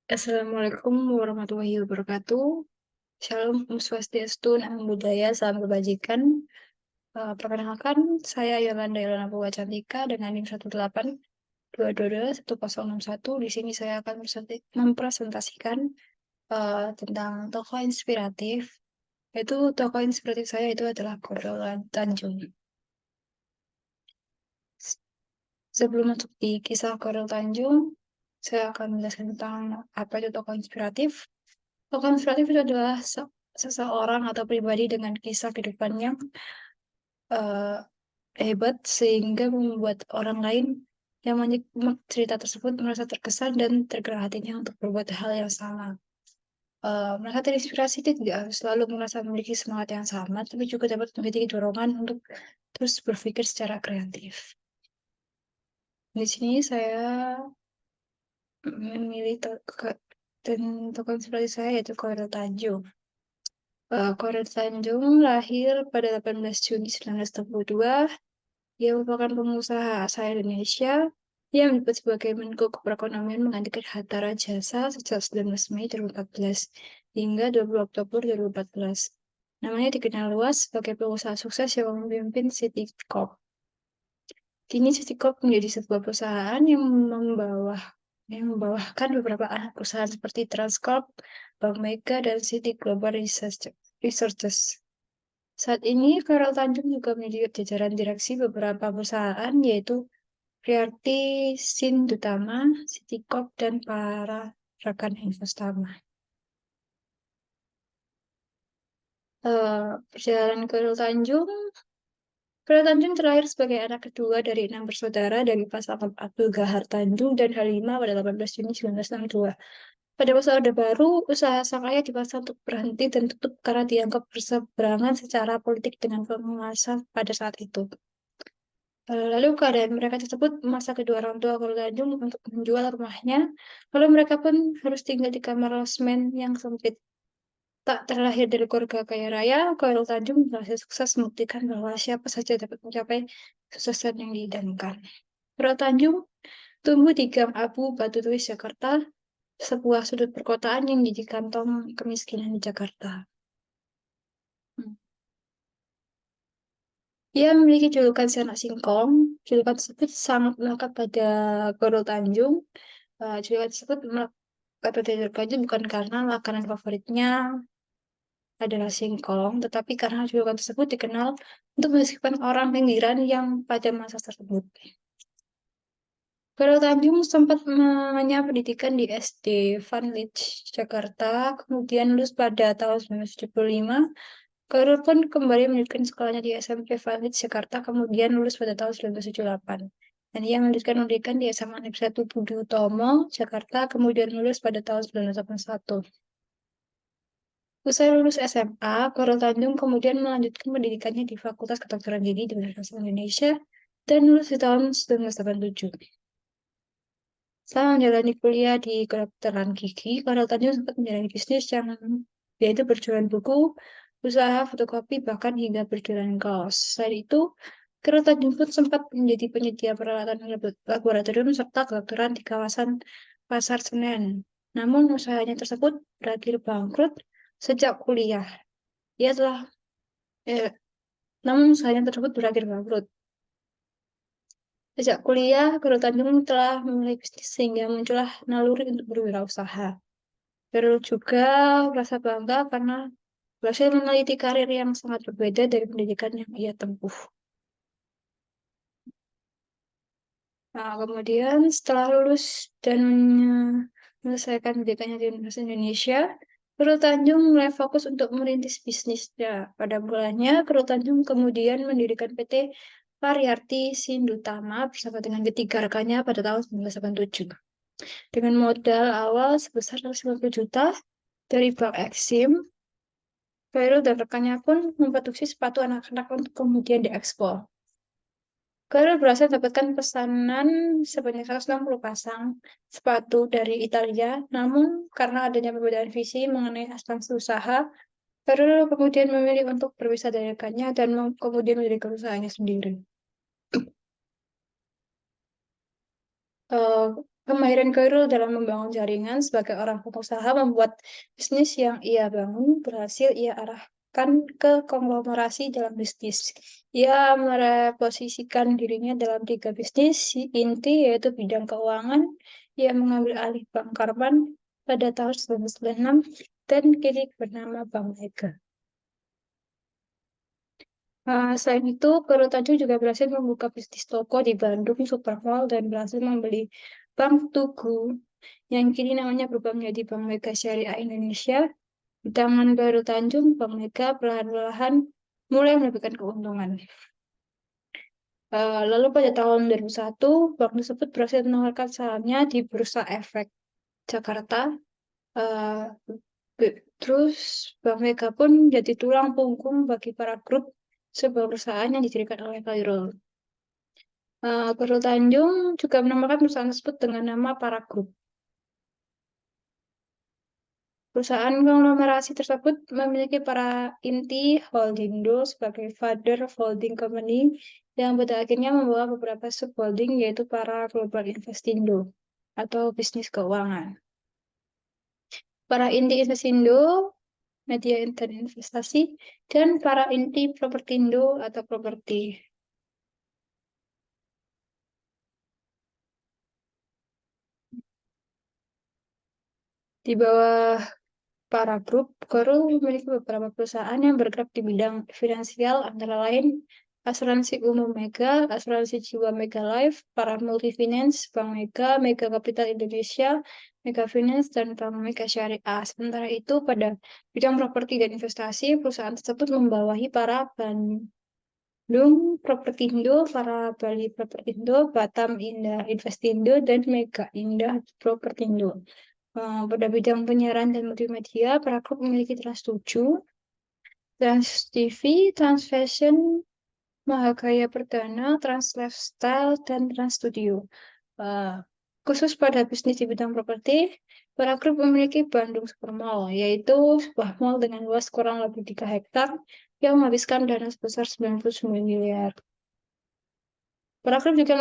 Assalamualaikum warahmatullahi wabarakatuh. Shalom, Om Swastiastu, Namo Buddhaya, Salam Kebajikan. Perkenalkan, saya Yolanda Yolanda Purwa Cantika dengan NIM 182221061. Di sini saya akan mempresentasikan tentang tokoh inspiratif. Tokoh inspiratif saya itu adalah Khairul Tanjung. Sebelum masuk di kisah Khairul Tanjung, saya akan menjelaskan tentang apa itu tokoh inspiratif. Tokoh inspiratif itu adalah seseorang atau pribadi dengan kisah kehidupan yang eh, hebat sehingga membuat orang lain yang menyimak cerita tersebut merasa terkesan dan tergerak hatinya untuk berbuat hal yang sama. Merasa terinspirasi itu tidak harus selalu merasa memiliki semangat yang sama, tapi juga dapat memiliki dorongan untuk terus berpikir secara kreatif. Di sini saya memilih tokoh inspirasi saya yaitu Khairul Tanjung. Khairul Tanjung lahir pada 18 Juni 1962. Dia merupakan pengusaha asal Indonesia yang menjabat sebagai Menko Perekonomian menggantikan Hatta Rajasa sejak 19 Mei 2014 hingga 20 Oktober 2014. Namanya dikenal luas sebagai pengusaha sukses yang memimpin City Corp. Kini City Corp menjadi sebuah perusahaan yang membawahkan beberapa anak perusahaan seperti Transcorp, Bank Mega, dan City Global Researches. Saat ini, Khairul Tanjung juga menjadi jajaran direksi beberapa perusahaan, yaitu Priarti Sindutama, City Corp, dan para rekan investama. Perjalanan Khairul Tanjung terlahir sebagai anak kedua dari 6 bersaudara dari pasangan Abdul Gahar Tanjung dan Halimah pada 18 Juni 1962. Pada masa Orde Baru, usaha sang ayah dipaksa untuk berhenti dan tutup karena dianggap berseberangan secara politik dengan penguasa pada saat itu. Lalu keadaan mereka tersebut memaksa kedua orang tua Khairul Tanjung untuk menjual rumahnya, lalu mereka pun harus tinggal di kamar losmen yang sempit. Tak terlahir dari keluarga kaya raya, Khairul Tanjung berhasil sukses membuktikan bahwa siapa saja dapat mencapai kesuksesan yang diidamkan. Khairul Tanjung tumbuh di Gang Abu, Batu Tulis, Jakarta, sebuah sudut perkotaan yang menjadi kantong kemiskinan di Jakarta. Ia memiliki julukan si anak singkong. Julukan tersebut sangat melekat pada Khairul Tanjung. Julukan tersebut melekat pada Khairul Tanjung bukan karena makanan favoritnya adalah singkong, tetapi karena julukan tersebut dikenal untuk mendeskripsikan orang pinggiran yang pada masa tersebut. Khairul Tanjung sempat mengenyam pendidikan di SD Van Leech, Jakarta, kemudian lulus pada tahun 1975. Khairul pun kembali melanjutkan sekolahnya di SMP Van Leech, Jakarta, kemudian lulus pada tahun 1978. Dan ia melanjutkan pendidikan di SMA Negeri 1 Budi Utomo, Jakarta, kemudian lulus pada tahun 1981. Usai lulus SMA, Khairul Tanjung kemudian melanjutkan pendidikannya di Fakultas Kedokteran Gigi di Universitas Indonesia dan lulus di tahun 1987. Setelah menjalani kuliah di kedokteran gigi, Khairul Tanjung sempat menjalani bisnis yang yaitu berjualan buku, usaha fotokopi, bahkan hingga berjualan kaos. Selain itu, Khairul Tanjung pun sempat menjadi penyedia peralatan laboratorium serta kedokteran di kawasan Pasar Senen. Namun usahanya tersebut berakhir bangkrut sejak kuliah. Ia telah, eh, namun usahanya tersebut berakhir bangkrut. Sejak kuliah, Khairul Tanjung telah memulai bisnis sehingga muncullah naluri untuk berwirausaha. Khairul juga merasa bangga karena berhasil meneliti karir yang sangat berbeda dari pendidikan yang ia tempuh. Nah, kemudian setelah lulus dan menyelesaikan pendidikannya di Universitas Indonesia, Khairul Tanjung mulai fokus untuk merintis bisnisnya. Pada mulanya, Khairul Tanjung kemudian mendirikan PT Variarti Sindutama bersama dengan ketiga rekannya pada tahun 1987. Dengan modal awal sebesar 150 juta dari Bank Exim, Khairul dan rekannya pun memproduksi sepatu anak-anak untuk kemudian diekspor. Khairul berhasil mendapatkan pesanan sebanyak 160 pasang sepatu dari Italia, namun karena adanya perbedaan visi mengenai ekspansi usaha, Khairul kemudian memilih untuk berpisah dari rekannya dan kemudian mendirikan usahanya sendiri. Eh, Kemahiran Khairul dalam membangun jaringan sebagai orang pengusaha membuat bisnis yang ia bangun berhasil ia arahkan ke konglomerasi dalam bisnis. Ia mereposisikan dirinya dalam tiga bisnis inti, yaitu bidang keuangan. Ia mengambil alih Bank Karman pada tahun 1996 dan kini bernama Bank Mega. Selain itu, Khairul Tanjung juga berhasil membuka bisnis toko di Bandung Supermall dan berhasil membeli Bank Tugu yang kini namanya berubah menjadi Bank Mega Syariah Indonesia. Di tangan Khairul Tanjung, Bank Mega perlahan-lahan mulai mendapatkan keuntungan. Lalu pada tahun 2001, bank tersebut berhasil menawarkan sahamnya di Bursa Efek Jakarta. Eh, Terus Bank Mega pun jadi tulang punggung bagi para grup sebuah perusahaan yang didirikan oleh Khairul. Khairul Tanjung juga menamakan perusahaan tersebut dengan nama Para Group. Perusahaan konglomerasi tersebut memiliki para inti Holdindo sebagai father holding company yang pada akhirnya membawa beberapa subholding yaitu para Global Investindo atau bisnis keuangan. Para inti Investindo, media dan investasi, dan para inti Propertindo atau properti. Di bawah para grup, Korul memiliki beberapa perusahaan yang bergerak di bidang finansial, antara lain Asuransi Umum Mega, Asuransi Jiwa Mega Life, para Multifinance, Bank Mega, Mega Capital Indonesia, Mega Finance, dan Bank Mega Syariah. Sementara itu, pada bidang properti dan investasi, perusahaan tersebut membawahi para Bandung Propertindo, para Bali Propertindo, Batam Indah Investindo, dan Mega Indah Propertindo. Pada bidang penyiaran dan multimedia, Pragrupur memiliki Trans 7, Trans TV, Trans Fashion, Mahagaya Perdana, Trans Lifestyle, dan Trans Studio. Uh, Khusus pada bisnis di bidang properti, Pragrupur memiliki Bandung Supermall, yaitu sebuah mall dengan luas kurang lebih 3 hektar yang menghabiskan dana sebesar 99 miliar. Pragrupur juga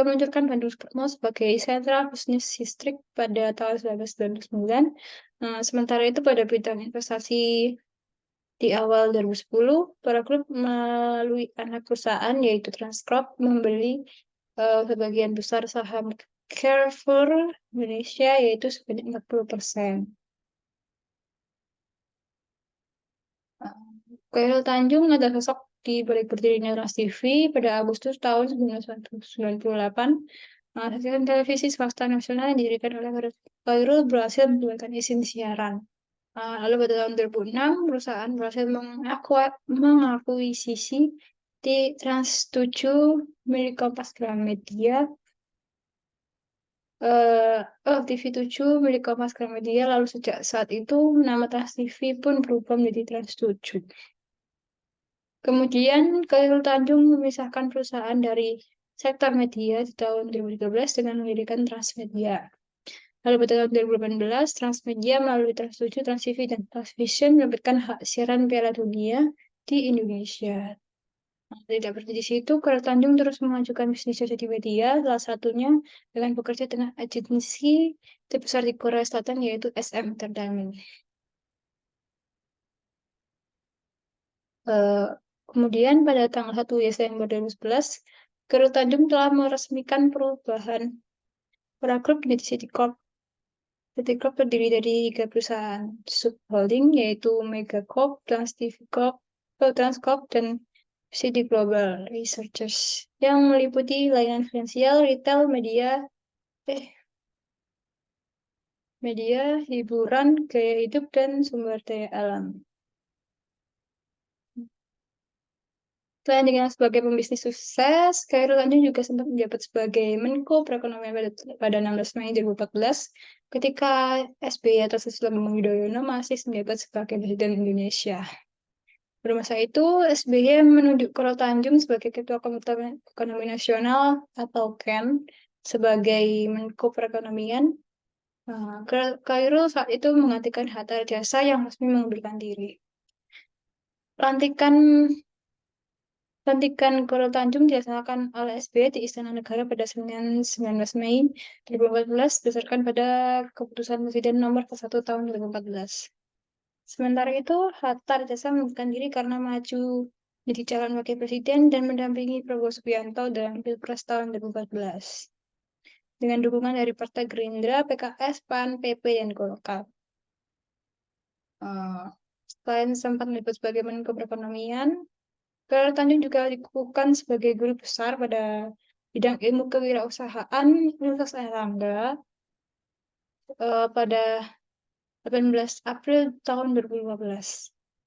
meluncurkan Bandung Supermall sebagai Central Business District pada tahun 1999. Sementara itu pada bidang investasi di awal 2010, para grup melalui anak perusahaan yaitu Transcorp membeli sebagian besar saham Carrefour Indonesia yaitu sebanyak 40%. Khairul Tanjung adalah sosok di balik berdirinya Trans TV pada Agustus tahun 1998. Stasiun televisi swasta nasional yang didirikan oleh Khairul berhasil menjalankan izin siaran. Lalu pada tahun 2006, perusahaan berhasil mengakuisisi di Trans 7 milik Kompas Gramedia, TV 7 milik Kompas Gramedia, lalu sejak saat itu nama Trans TV pun berubah menjadi Trans 7. Kemudian Khairul Tanjung memisahkan perusahaan dari sektor media di tahun 2013 dengan mendirikan Transmedia. Lalu pada tahun 2018, Transmedia melalui Trans 7, Trans TV, dan Transvision mendapatkan hak siaran Piala Dunia di Indonesia. Tidak berhenti di situ, Khairul Tanjung terus mengajukan bisnis jasa di media, salah satunya dengan bekerja dengan agensi terbesar di Korea Selatan yaitu SM Entertainment. Eh, Kemudian pada tanggal 1 Desember 2011, Khairul Tanjung telah meresmikan perubahan Pragroup menjadi City Corp. City Corp terdiri dari 3 perusahaan subholding yaitu Mega Corp, Trans TV Corp, Transcorp, dan CD Global Researchers yang meliputi layanan finansial, retail, media, hiburan, gaya hidup, dan sumber daya alam. Selain dengan sebagai pembisnis sukses, Khairul Tanjung juga sempat menjabat sebagai Menko Perekonomian pada 16 Mei 2014 ketika SBY atau Susilo Bambang Yudhoyono masih menjabat sebagai Presiden Indonesia. Pada masa itu, SBY menunjuk Khairul Tanjung sebagai Ketua Komite Ekonomi Nasional atau KEN sebagai Menko Perekonomian. Khairul saat itu menggantikan Hatta Rajasa yang resmi mengundurkan diri. Pelantikan Pelantikan Khairul Tanjung dilaksanakan oleh SBY di Istana Negara pada Senin 19 Mei 2014 berdasarkan pada Keputusan Presiden Nomor 1 Tahun 2014. Sementara itu, Hatta Rajasa mengundurkan diri karena maju menjadi calon wakil presiden dan mendampingi Prabowo Subianto dalam Pilpres tahun 2014 dengan dukungan dari Partai Gerindra, PKS, PAN, PP, dan Golkar. Selain sempat menjabat sebagai Menko Perekonomian, Khairul Tanjung juga dikukuhkan sebagai guru besar pada bidang ilmu kewirausahaan Universitas Airlangga pada 18 April tahun 2015.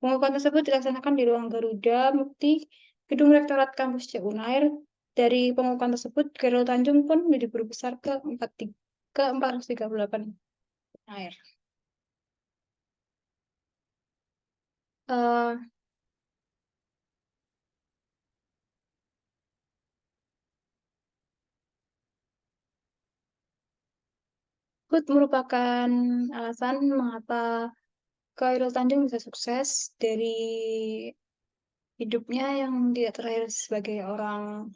Pengukuhan tersebut dilaksanakan di Ruang Garuda Mukti, Gedung Rektorat Kampus Unair. Dari pengukuhan tersebut, Khairul Tanjung pun menjadi guru besar ke-438 Unair. Uh, merupakan alasan mengapa Khairul Tanjung bisa sukses dari hidupnya yang tidak terakhir sebagai orang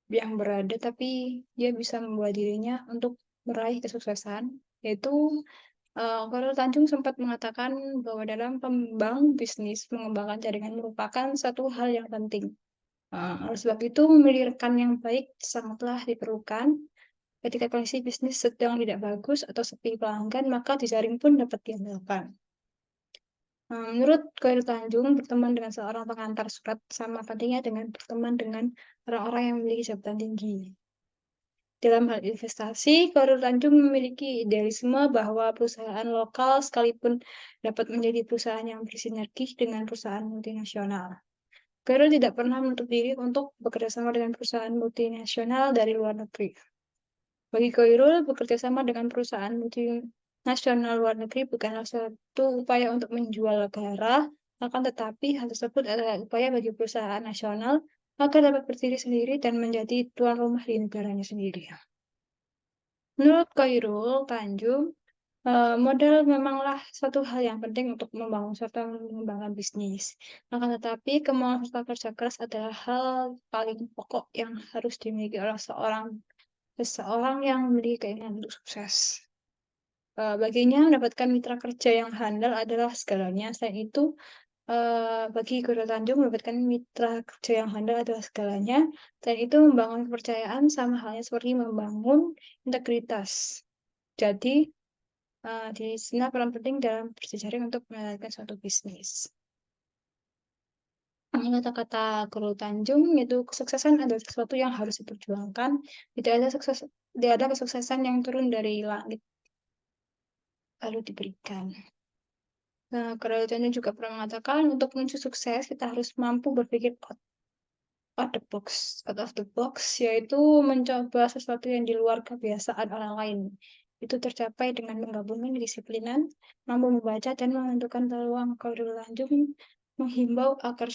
yang berada, tapi dia bisa membuat dirinya untuk meraih kesuksesan, yaitu Khairul Tanjung sempat mengatakan bahwa dalam pengembang bisnis, mengembangkan jaringan merupakan satu hal yang penting. Oleh sebab itu, memilih rekan yang baik sangatlah diperlukan. Ketika kondisi bisnis sedang tidak bagus atau sepi pelanggan, maka jejaring pun dapat diandalkan. Menurut Khairul Tanjung, berteman dengan seorang pengantar surat sama pentingnya dengan berteman dengan orang-orang yang memiliki jabatan tinggi. Dalam hal investasi, Khairul Tanjung memiliki idealisme bahwa perusahaan lokal sekalipun dapat menjadi perusahaan yang bersinergi dengan perusahaan multinasional. Khairul tidak pernah menutup diri untuk bekerja sama dengan perusahaan multinasional dari luar negeri. Bagi Khairul, bekerja sama dengan perusahaan multinasional luar negeri bukanlah suatu upaya untuk menjual negara, akan tetapi hal tersebut adalah upaya bagi perusahaan nasional agar dapat berdiri sendiri dan menjadi tuan rumah di negaranya sendiri. Menurut Khairul Tanjung, modal memanglah satu hal yang penting untuk membangun serta mengembangkan bisnis. Akan tetapi, kemauan serta kerja keras adalah hal paling pokok yang harus dimiliki oleh seseorang yang memiliki keinginan untuk sukses. Baginya, mendapatkan mitra kerja yang handal adalah segalanya. Selain itu, bagi Khairul Tanjung, mendapatkan mitra kerja yang handal adalah segalanya. Dan itu membangun kepercayaan sama halnya seperti membangun integritas. Jadi, di sini peran penting dalam berjejaring untuk menjalankan suatu bisnis. Kata-kata Khairul Tanjung, yaitu kesuksesan adalah sesuatu yang harus diperjuangkan. Tidak ada kesuksesan yang turun dari langit lalu diberikan. Nah, Khairul Tanjung juga pernah mengatakan, untuk menuju sukses, kita harus mampu berpikir out of the box, yaitu mencoba sesuatu yang di luar kebiasaan orang lain. Itu tercapai dengan menggabungkan kedisiplinan, mampu membaca dan menentukan peluang. Khairul Tanjung menghimbau agar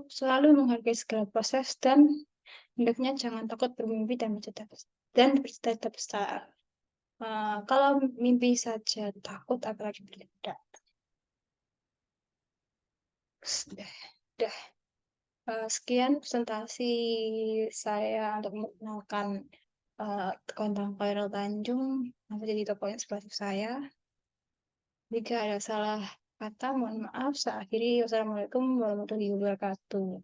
selalu menghargai segala proses dan hendaknya jangan takut bermimpi dan bercita-cita besar. Kalau mimpi saja takut, apalagi bertindak. Dah. Sekian presentasi saya untuk memperkenalkan tentang Khairul Tanjung. Nanti jadi tokoh inspiratif saya. Jika ada salah kata, mohon maaf. Saya akhiri. Wassalamualaikum warahmatullahi wabarakatuh.